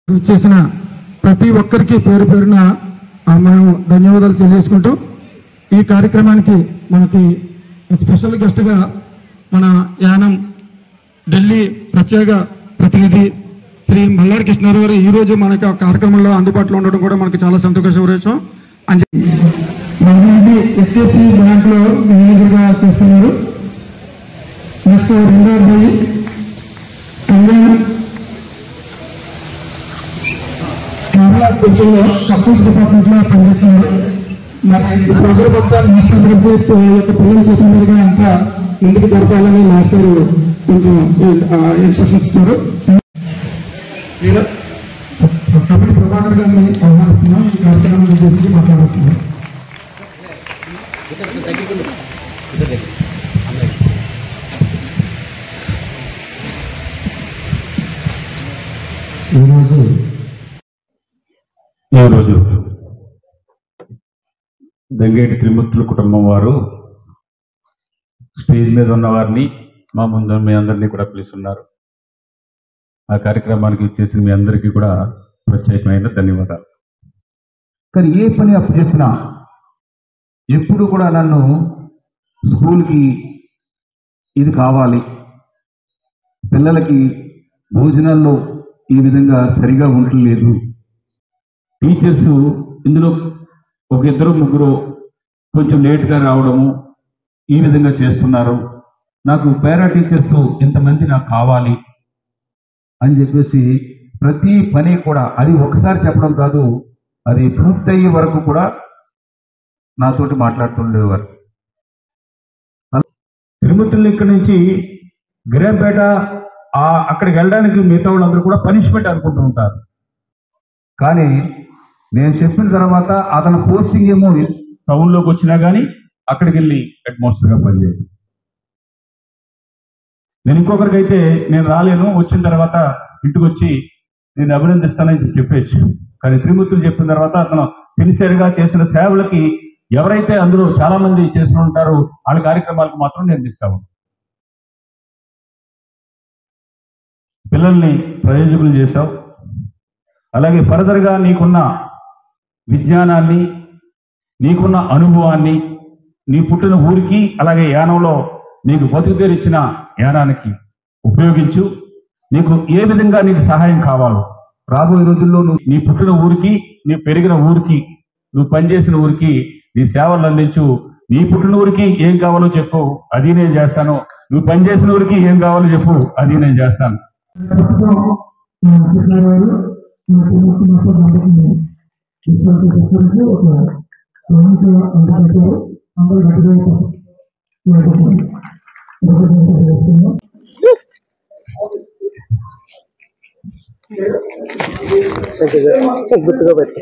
చేసిన ప్రతి ఒక్కరికి పేరు పేరున మేము ధన్యవాదాలు తెలియజేసుకుంటూ ఈ కార్యక్రమానికి మనకి స్పెషల్ గెస్ట్గా మన యానం ఢిల్లీ ప్రత్యేక ప్రతినిధి శ్రీ మల్లాడి కృష్ణారావు గారు ఈరోజు మనకి కార్యక్రమంలో అందుబాటులో ఉండడం కూడా మనకు చాలా సంతోషం విషయం. HDFC బ్యాంక్లో మేనేజర్గా చేస్తున్నారు. నెక్స్ట్ రెండో అబ్బాయి కళ్యాణ్ కేరళ కొంచెంలో కస్టమ్స్ డిపార్ట్మెంట్లో పనిచేస్తున్నారు. మరి ఇప్పుడు అగరబత్తా నేషనల్ యొక్క పిల్లల చేతుల మీదుగా అంతా ముందుకు జరపాలని మాస్టర్ కొంచెం ఇన్స్ట్రక్షన్స్ ఇచ్చారు. కమిటీ ప్రభాకర్ గారిని ఆహ్వానిస్తున్నాం. ఈ కార్యక్రమం గురించి మాట్లాడుతున్నాం. ఈరోజు దంగేటి త్రిమూర్తుల కుటుంబం వారు స్టేజ్ మీద ఉన్న వారిని మా ముందు మీ అందరినీ కూడా పిలుస్తున్నారు. ఆ కార్యక్రమానికి ఇచ్చేసిన మీ అందరికీ కూడా ప్రత్యేకమైన ధన్యవాదాలు. కానీ ఏ పని అప్పు చెప్పినా ఎప్పుడు కూడా నన్ను స్కూల్కి ఇది కావాలి, పిల్లలకి భోజనాల్లో ఈ విధంగా సరిగా ఉండలేదు, టీచర్స్ ఇందులో ఒక ఇద్దరు ముగ్గురు కొంచెం లేట్గా రావడము ఈ విధంగా చేస్తున్నారు, నాకు పారా టీచర్స్ ఇంతమంది నాకు కావాలి అని చెప్పేసి ప్రతి పని కూడా అది ఒకసారి చెప్పడం కాదు, అది పూర్తయ్యే వరకు కూడా నాతోటి మాట్లాడుతుండేవారు. తిరుమతుల్ని ఇక్కడి నుంచి గిరాంపేట అక్కడికి వెళ్ళడానికి మిగతా వాళ్ళందరూ కూడా పనిష్మెంట్ అనుకుంటూ ఉంటారు. కానీ నేను చెప్పిన తర్వాత అతను పోస్టింగ్ ఏమో టౌన్లోకి వచ్చినా కానీ అక్కడికి వెళ్ళి హెడ్ మాస్టర్గా పనిచేయదు. నేను ఇంకొకరికైతే నేను రాలేను, వచ్చిన తర్వాత ఇంటికి వచ్చి నేను అభినందిస్తానని చెప్పేచ్చు. కానీ త్రిమూర్తులు చెప్పిన తర్వాత అతను సిన్సియర్గా చేసిన సేవలకి ఎవరైతే అందులో చాలా మంది చేస్తూ ఉంటారో వాళ్ళ కార్యక్రమాలకు మాత్రం నేను మిస్ అవ్వను. పిల్లల్ని ప్రయోజకులు చేశావు. అలాగే ఫర్దర్గా నీకున్న విజ్ఞానాన్ని, నీకున్న అనుభవాన్ని నీ పుట్టిన ఊరికి అలాగే యానంలో నీకు బతుకు తెరిచిన యానానికి ఉపయోగించు. నీకు ఏ విధంగా నీకు సహాయం కావాలో రాబోయే రోజుల్లో నువ్వు నీ పుట్టిన ఊరికి, నీ పెరిగిన ఊరికి, నువ్వు పనిచేసిన ఊరికి నీ సేవలు అందించు. నీ పుట్టిన ఊరికి ఏం కావాలో చెప్పు, అది నేను చేస్తాను. నువ్వు పనిచేసిన ఊరికి ఏం కావాలో చెప్పు, అది నేను చేస్తాను. గుర్తుగా పెట్టు.